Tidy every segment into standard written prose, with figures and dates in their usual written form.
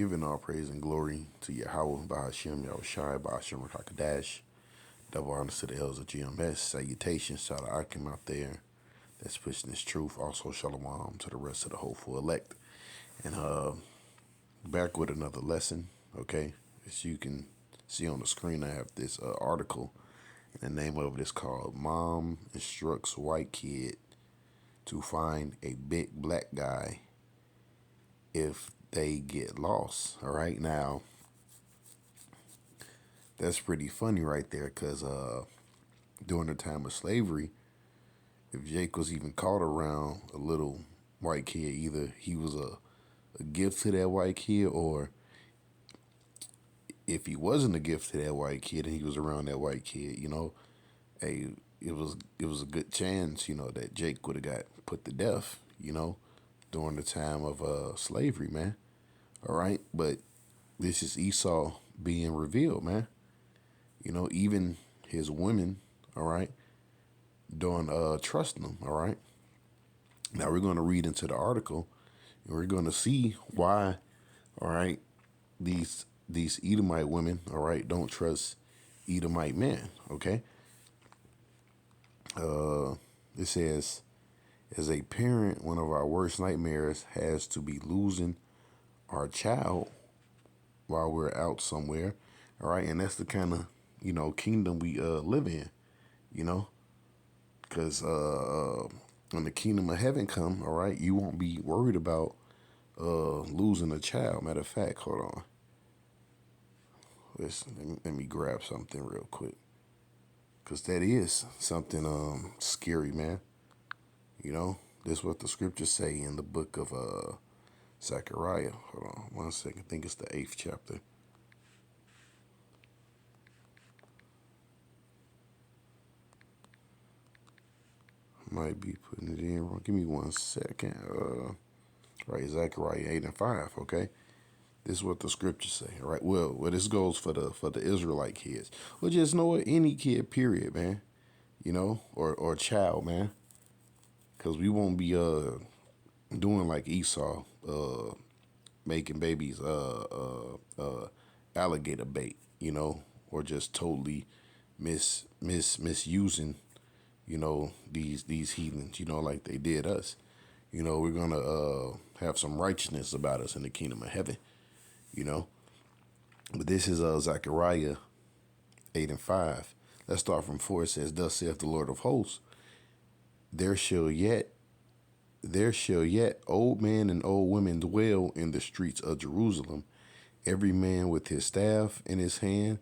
Giving all praise and glory to Yahweh, Bahashem, Yahushai, Bahashem, Rakakadash. Double honors to the elders of GMS. Salutations to the Akim out there that's pushing this truth. Also, Shalom to the rest of the hopeful elect. And back with another lesson, okay? As you can see on the screen, I have this article. And the name of it is called Mom Instructs White Kid to Find a Big Black Guy If They Get Lost. All right, now, that's pretty funny right there because during the time of slavery, if Jake was even caught around a little white kid, either he was a gift to that white kid, or if he wasn't a gift to that white kid and he was around that white kid, a it was a good chance, that Jake would have got put to death, during the time of slavery, man. All right, but this is Esau being revealed, man. Even his women, all right, don't trust him, all right. Now we're going to read into the article, and we're going to see why, all right, these Edomite women, all right, don't trust Edomite men, okay. It says, as a parent, one of our worst nightmares has to be losing our child while we're out somewhere, all right, and that's the kind of kingdom we live in, you know, because when the kingdom of heaven come, all right, you won't be worried about losing a child. Matter of fact, hold on, let me grab something real quick, because that is something scary, man. This is what the scriptures say in the book of Zechariah. Hold on one second. I think it's the 8th chapter. Might be putting it in wrong. Give me one second. Right, Zechariah 8 and 5. Okay, this is what the scriptures say. All right. Well, this goes for the Israelite kids. Well, just know it, any kid, period, man. Or child, man. Because we won't be doing like Esau, making babies alligator bait, or just totally misusing, these heathens, like they did us. We're gonna have some righteousness about us in the kingdom of heaven, you know. But this is Zechariah 8 and 5. Let's start from 4. It says, "Thus saith the Lord of hosts, there shall yet old men and old women dwell in the streets of Jerusalem, every man with his staff in his hand,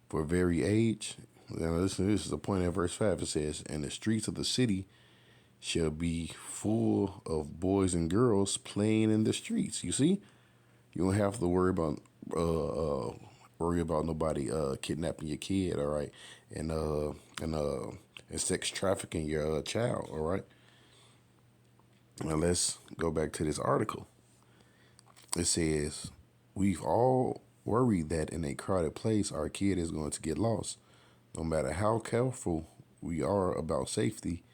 for very age." Now this is the point in verse 5. It says, "And the streets of the city shall be full of boys and girls playing in the streets." You see, you don't have to worry about nobody kidnapping your kid, all right, and sex trafficking your child, all right. Now let's go back to this article. It says, "We've all worried that in a crowded place our kid is going to get lost. No matter how careful we are about safety,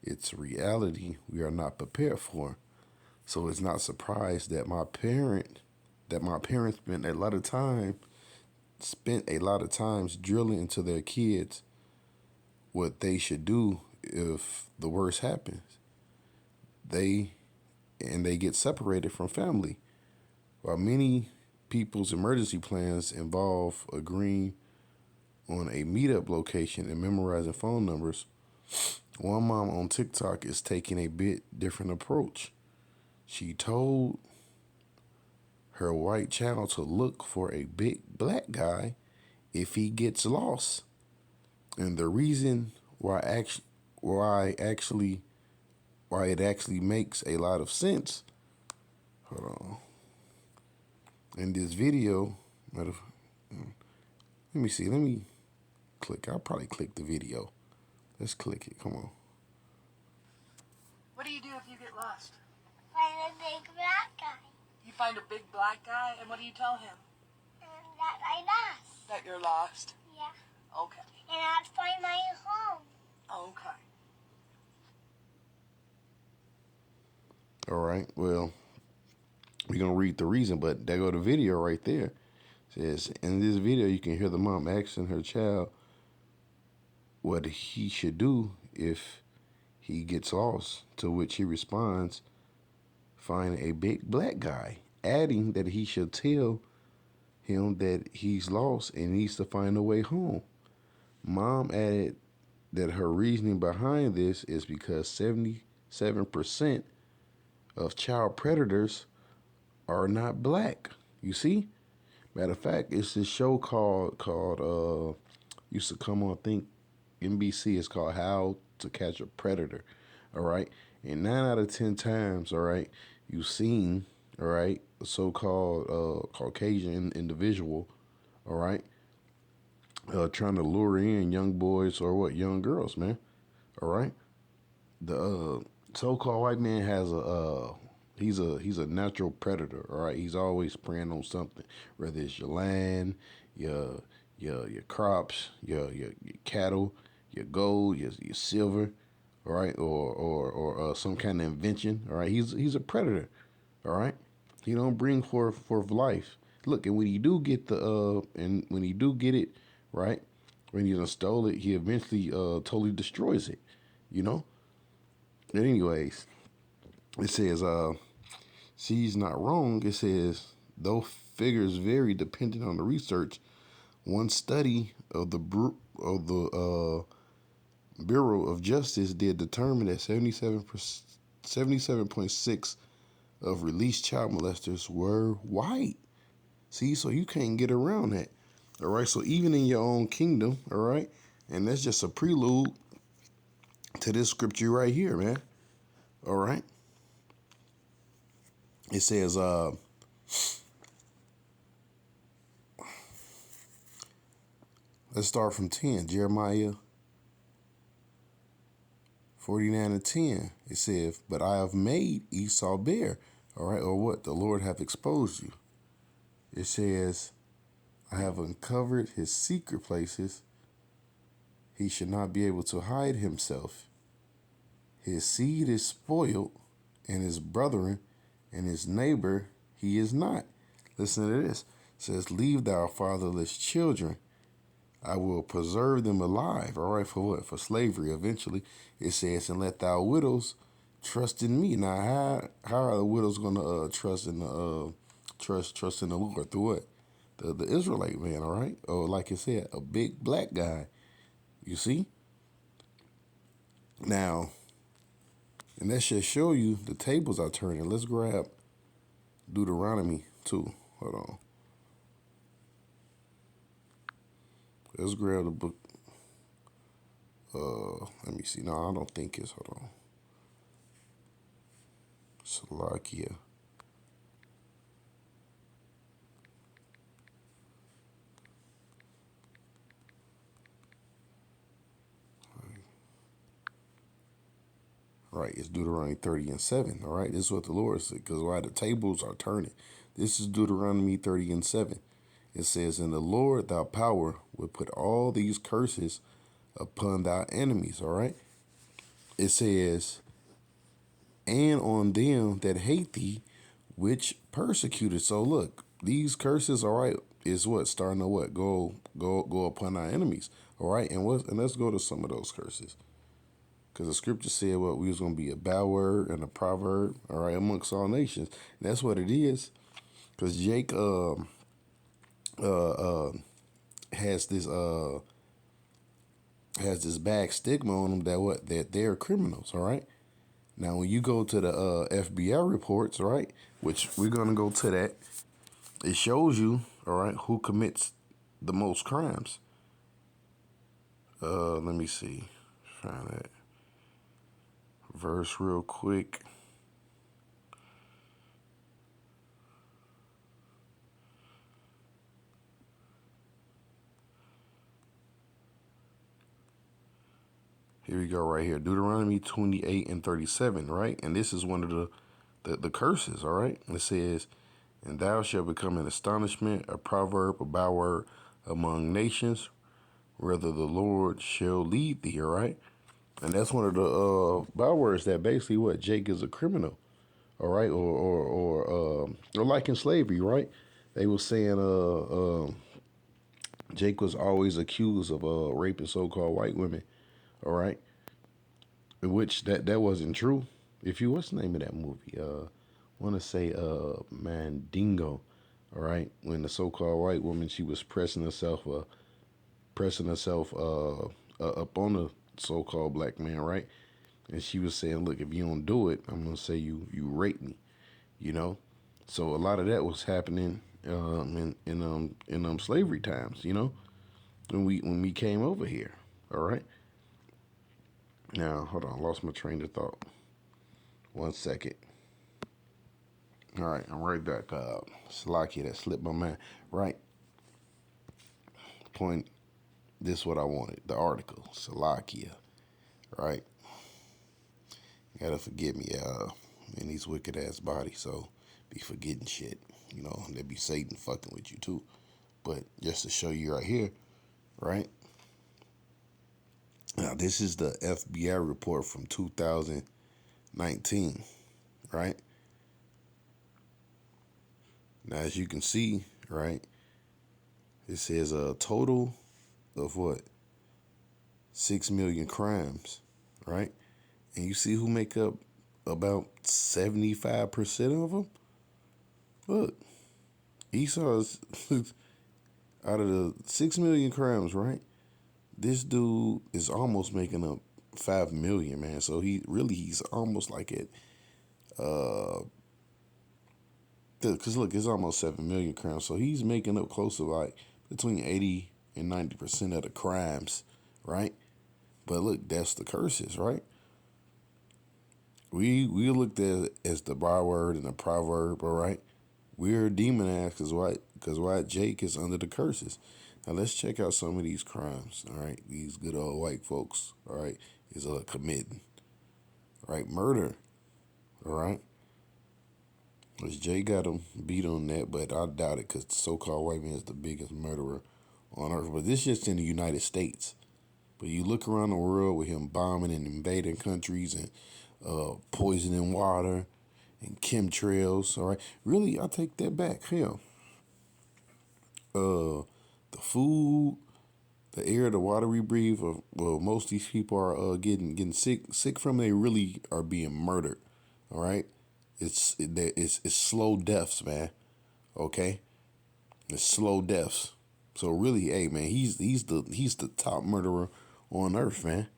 it's a reality we are not prepared for. So it's not surprised that my parents spent a lot of times drilling into their kids what they should do if the worst happens. They get separated from family. While many people's emergency plans involve agreeing on a meetup location and memorizing phone numbers, one mom on TikTok is taking a bit different approach. She told her white child to look for a big black guy if he gets lost. And the reason why it actually makes a lot of sense. Hold on. In this video, let me see. Let me click. I'll probably click the video. Let's click it. Come on. What do you do if you get lost? Find a big black guy. You find a big black guy, and what do you tell him? That I lost. That you're lost? Yeah. Okay. And I'll find my home. Okay. All right. Well, We're gonna read the reason, but there go the video right there. It says in this video you can hear the mom asking her child what he should do if he gets lost, to which he responds, find a big black guy, adding that he should tell him that he's lost and needs to find a way home. Mom added that her reasoning behind this is because 77% of child predators are not black. You see? Matter of fact, it's this show called used to come on, I think NBC. It's called How to Catch a Predator. All right, and 9 out of 10 times, all right, you've seen, all right, a so-called Caucasian individual, all right, trying to lure in young boys or young girls, man. All right, the so-called white man has he's a natural predator. All right, he's always preying on something, whether it's your land, your crops, your cattle, your gold, your silver, all right, or some kind of invention. All right, he's a predator. All right, he don't bring forth life. Look, and when he do get and when he do get it, right, when he done stole it, he eventually totally destroys it. You know. But anyways, it says she's not wrong. It says though figures vary depending on the research. One study of the Bureau of Justice did determine that 77.6 of released child molesters were white. See, so you can't get around that. All right, so even in your own kingdom, all right, and that's just a prelude to this scripture right here, man. All right. It says, let's start from 10. Jeremiah 49:10. It says, but I have made Esau bare. All right, or what? The Lord hath exposed you. It says, I have uncovered his secret places. He should not be able to hide himself. His seed is spoiled, and his brethren and his neighbor he is not. Listen to this. It says, leave thou fatherless children. I will preserve them alive. All right, for what? For slavery eventually. It says, and let thou widows trust in me. Now, how are the widows gonna trust in the trust in the Lord through what? The Israelite man, all right? Or like I said, a big black guy. You see? Now, and that should show you the tables are turning. Let's grab Deuteronomy 2. Hold on. Let's grab the book. Let me see. No, I don't think it's. Hold on. Salakia. Right, it's Deuteronomy 30:7. All right, this is what the Lord said, because why the tables are turning. This is Deuteronomy 30:7. It says, "In the Lord thy power will put all these curses upon thy enemies." All right. It says, "And on them that hate thee, which persecuted." So look, these curses, all right, is what starting to what go upon our enemies. All right, and let's go to some of those curses. Because the scripture said what we was going to be a byword and a proverb, all right, amongst all nations. And that's what it is. Because Jake has this bad stigma on them that they're criminals, all right? Now, when you go to the FBI reports, all right, which we're going to go to that, it shows you, all right, who commits the most crimes. Let me see. Find that verse real quick. Here we go right here. Deuteronomy 28:37, right? And this is one of the curses, all right? It says, "And thou shalt become an astonishment, a proverb, a byword among nations, whether the Lord shall lead thee," all right? And that's one of the bywords that basically what Jake is a criminal, all right? Or or like in slavery, right? They were saying Jake was always accused of raping so-called white women. All right, which that wasn't true. If you what's the name of that movie? Want to say Mandingo. All right, when the so-called white woman she was pressing herself up on the so-called black man, right? And she was saying, "Look, if you don't do it, I'm gonna say you raped me." You know, so a lot of that was happening in slavery times. You know, when we came over here. All right. Now hold on, lost my train of thought. 1 second. All right, I'm right back. Slocky, that slipped my mind. Right. Point. This is what I wanted. The article. Salakia. Right. You gotta forgive me, in these wicked ass bodies, so be forgetting shit. You know, there be Satan fucking with you too. But just to show you right here, right? Now this is the FBI report from 2019, right? Now as you can see, right, it says a total of what? 6 million crimes, right? And you see who make up about 75% of them? Look, Esau's out of the 6 million crimes, right? This dude is almost making up 5 million, man. So he's almost like at, cause look, it's almost 7 million crimes. So he's making up close to like between 80 and 90% of the crimes, right? But look, that's the curses, right? We looked at it as the byword and the proverb, all right? We're demonized because why Jake is under the curses. Now let's check out some of these crimes, all right? These good old white folks, all right, is committing, all right? Murder, all right? Which Jay got him beat on that, but I doubt it because the so-called white man is the biggest murderer on earth. But this is just in the United States. But you look around the world with him bombing and invading countries and poisoning water and chemtrails. All right, really, I take that back. Hell, the food, the air, the water we breathe. Well, most of these people are getting sick from. They really are being murdered. All right, it's slow deaths, man. Okay, it's slow deaths. So really, hey man, he's the top murderer on earth, man.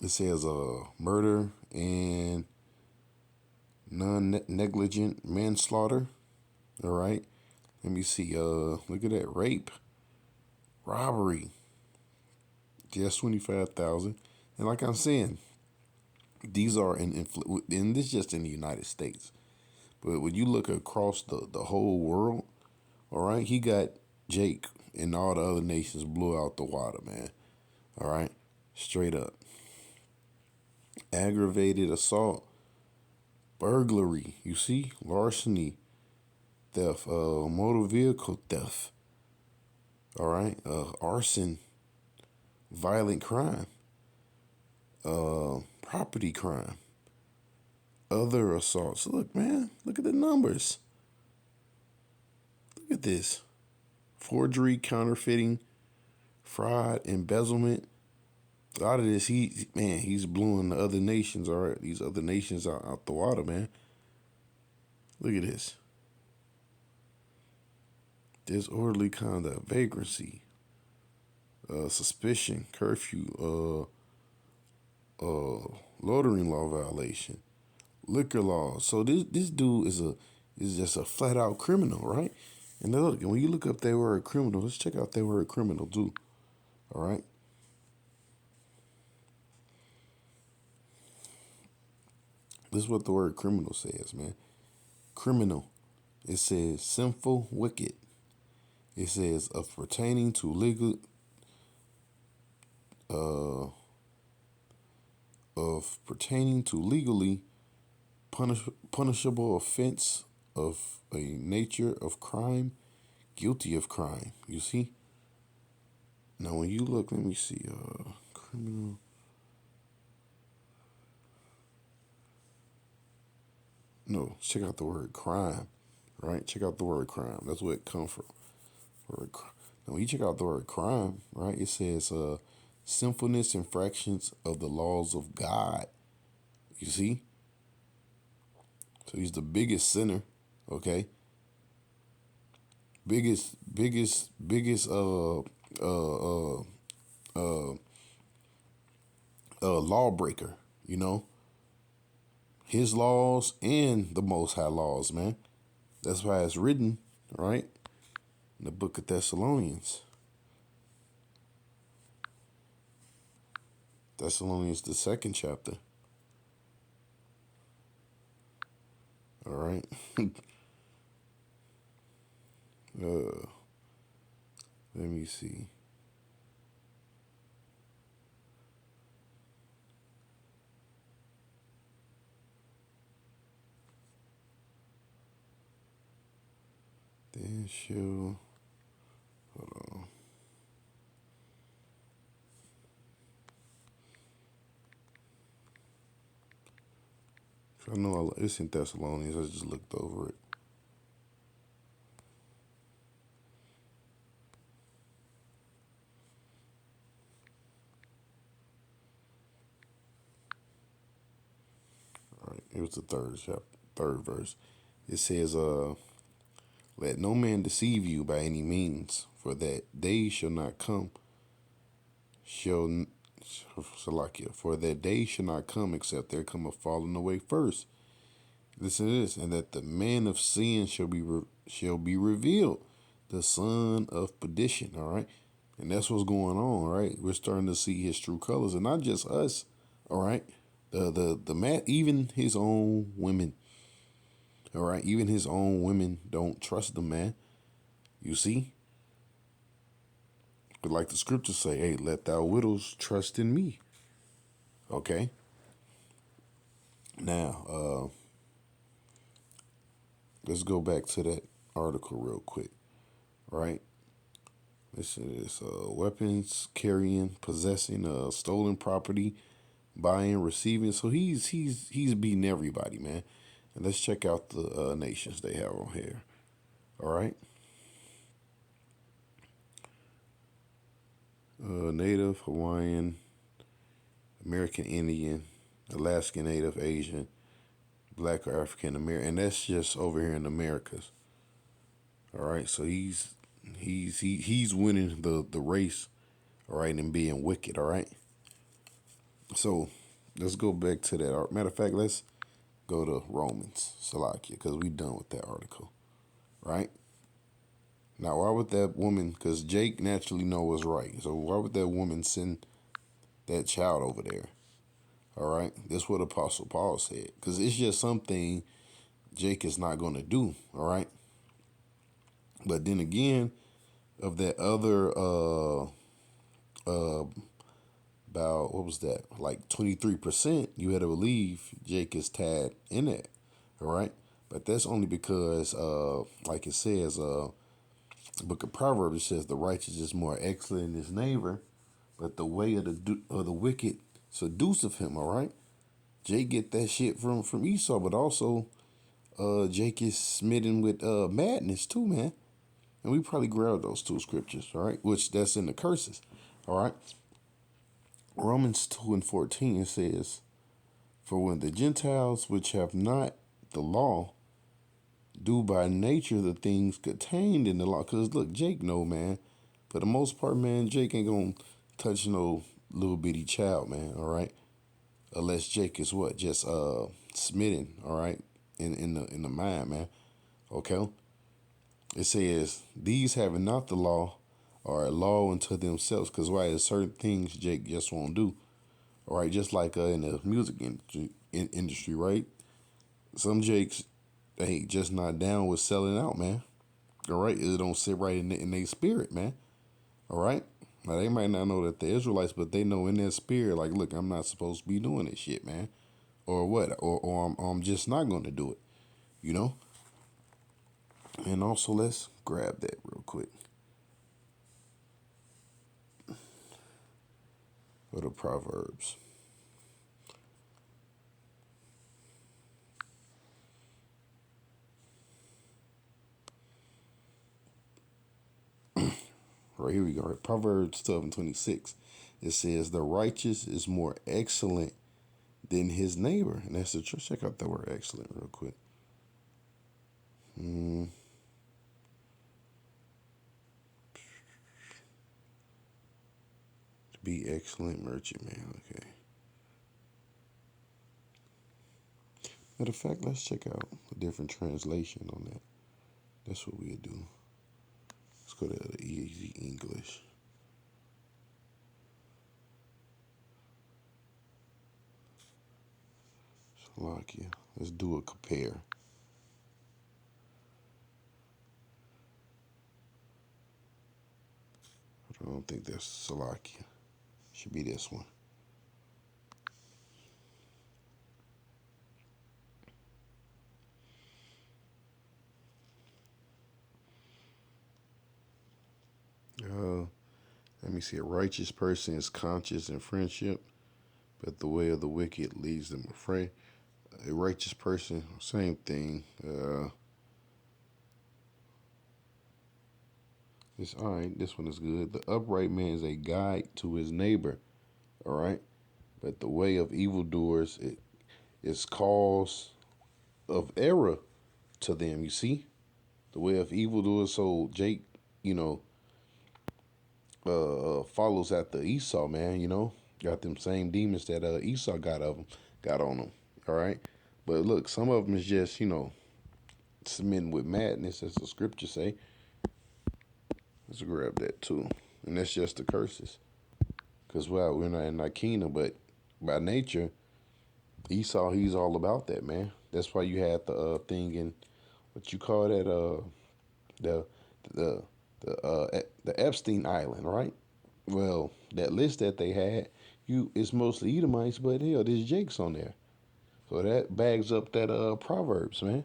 It says murder and non-negligent manslaughter. All right. Let me see. Look at that. Rape, robbery. Just 25,000. And like I'm saying, these are and this just in the United States. But when you look across the whole world, all right, he got Jake and all the other nations blew out the water, man. All right, straight up. Aggravated assault, burglary. You see, larceny, theft, motor vehicle theft. All right, arson, violent crime, property crime, other assaults. Look, man, look at the numbers. Look at this: forgery, counterfeiting, fraud, embezzlement. A lot of this, he's blowing the other nations. All right, these other nations out the water, man. Look at this: disorderly conduct, vagrancy, suspicion, curfew, loitering law violation, liquor laws. So this dude is just a flat out criminal, right? And look, and when you look up that word criminal, let's check out that word criminal too. All right. This is what the word criminal says, man. Criminal. It says sinful, wicked. It says of pertaining to legal, uh, legally punishable offense of a nature of crime, guilty of crime. You see? Now when you look, let me see, criminal. No, check out the word crime, right? Check out the word crime. That's where it comes from. Now, when you check out the word crime, right, it says sinfulness, infractions of the laws of God. You see? So he's the biggest sinner, okay? Biggest lawbreaker, you know? His laws and the Most High laws, man. That's why it's written, right? In the book of Thessalonians. Thessalonians, the 2nd chapter. All right. Let me see. Then show. Hold on. I know it's in Thessalonians. I just looked over it. All right. It was the third chapter, third verse. It says, let no man deceive you by any means, for that day shall not come, for that day shall not come except there come a falling away first. Listen to this, and that the man of sin shall be revealed, the son of perdition. All right, and that's what's going on. Right, we're starting to see his true colors, and not just us. All right, the man, even his own women. All right, even his own women don't trust the man. You see, but like the scriptures say, hey, let thou widows trust in me. Okay. Now, let's go back to that article real quick. Right. This is weapons carrying, possessing, stolen property, buying, receiving. So he's beating everybody, man. And let's check out the nations they have on here. All right. Native, Hawaiian, American Indian, Alaskan Native, Asian, Black or African American, and that's just over here in Americas. All right, so he's winning the race, all right, and being wicked. All right. So let's go back to that. Matter of fact, let's go to Romans, Salakia, because we done with that article, right? Now, why would that woman? Because Jake naturally know what's right. So why would that woman send that child over there? All right, that's what Apostle Paul said. Because it's just something Jake is not going to do. All right. But then again, of that other about what was that, like 23%, you had to believe Jake is tied in that. All right. But that's only because like it says, the book of Proverbs, it says the righteous is more excellent than his neighbor, but the way of the wicked seduceth him. All right. Jake get that shit from Esau, but also Jake is smitten with madness too, man. And we probably grabbed those two scriptures, all right, which that's in the curses. All right. Romans 2:14, it says, for when the Gentiles which have not the law do by nature the things contained in the law. Because look, Jake know, man. For the most part, man, Jake ain't gonna touch no little bitty child, man, all right? Unless Jake is what? Just smitten, all right, in the mind, man. Okay. It says, these having not the law are a law unto themselves. Because why? There's certain things Jake just won't do. All right, just like in the music industry, right? Some Jakes, they just not down with selling out, man. All right, it don't sit right in their spirit, man. All right, now they might not know that the Israelites, but they know in their spirit, like, look, I'm not supposed to be doing this shit, man, or what, or I'm just not going to do it, you know. And also, let's grab that real quick. Go to Proverbs. Right, here we go. Right. Proverbs 12:26. It says, the righteous is more excellent than his neighbor. And that's the truth. Check out that word excellent real quick. Be excellent merchant, man. Okay. Matter of fact, let's check out a different translation on that. That's what we'll do. Let's go to the Easy English. Slovakia. Let's do a compare. I don't think that's Slovakia. Should be this one. Let me see. A righteous person is conscious in friendship, but the way of the wicked leads them astray. A righteous person, same thing. It's all right. This one is good. The upright man is a guide to his neighbor. All right, but the way of evildoers is cause of error to them. You see, the way of evildoers. So Jake, you know, follows after Esau, man. You know, got them same demons that Esau got on him. All right, but look, some of them is just smitten with madness, as the scriptures say. Let's grab that too, and that's just the curses. Cause well, we're not in that kingdom, but by nature, Esau, he's all about that, man. That's why you had the thing in what you call that the the the Epstein Island, right? Well, that list that they had, it's mostly Edomites, but hell, there's Jake's on there. So that bags up that Proverbs, man.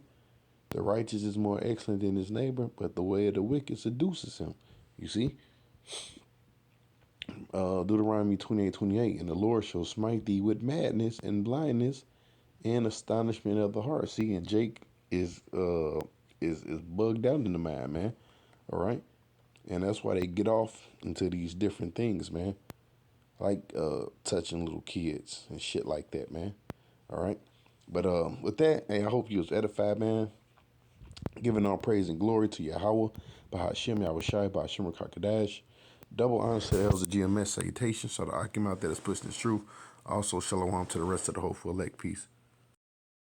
The righteous is more excellent than his neighbor, but the way of the wicked seduces him. You see? Deuteronomy 28:28, and the Lord shall smite thee with madness and blindness and astonishment of the heart. See, and Jake is bugged out in the mind, man. All right, and that's why they get off into these different things, man, like touching little kids and shit like that, man. All right, but with that, hey, I hope you was edified, man. Giving all praise and glory to Yahweh, Bahashim Yahushai, Bahashim Kakadash. Double honor to the elders of GMS salutation. So the Akim out there that's pushing the truth. Also, shalom to the rest of the hopeful elect. Peace.